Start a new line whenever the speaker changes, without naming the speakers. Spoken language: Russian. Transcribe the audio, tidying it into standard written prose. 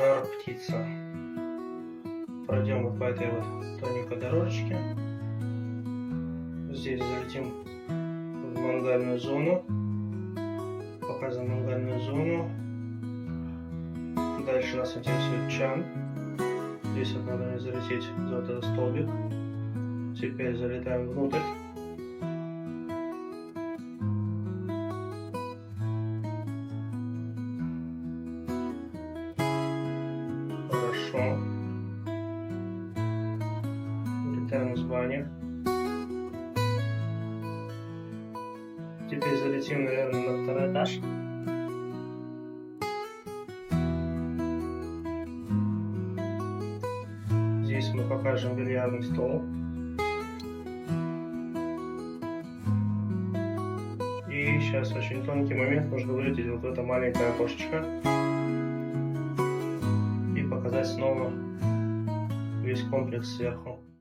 Жар птица. Пройдем вот по этой вот тоненькой дорожечке. Здесь залетим в мангальную зону. Показываем мангальную зону. Дальше нас интересует чан. Здесь вот надо залететь за вот этот столбик. Теперь залетаем внутрь. Хорошо. Летаем из бани. Теперь залетим, наверное, на второй этаж. Здесь мы покажем бильярдный стол. И сейчас очень тонкий момент, нужно вылететь вот в это маленькое окошечко и показать снова весь комплекс сверху.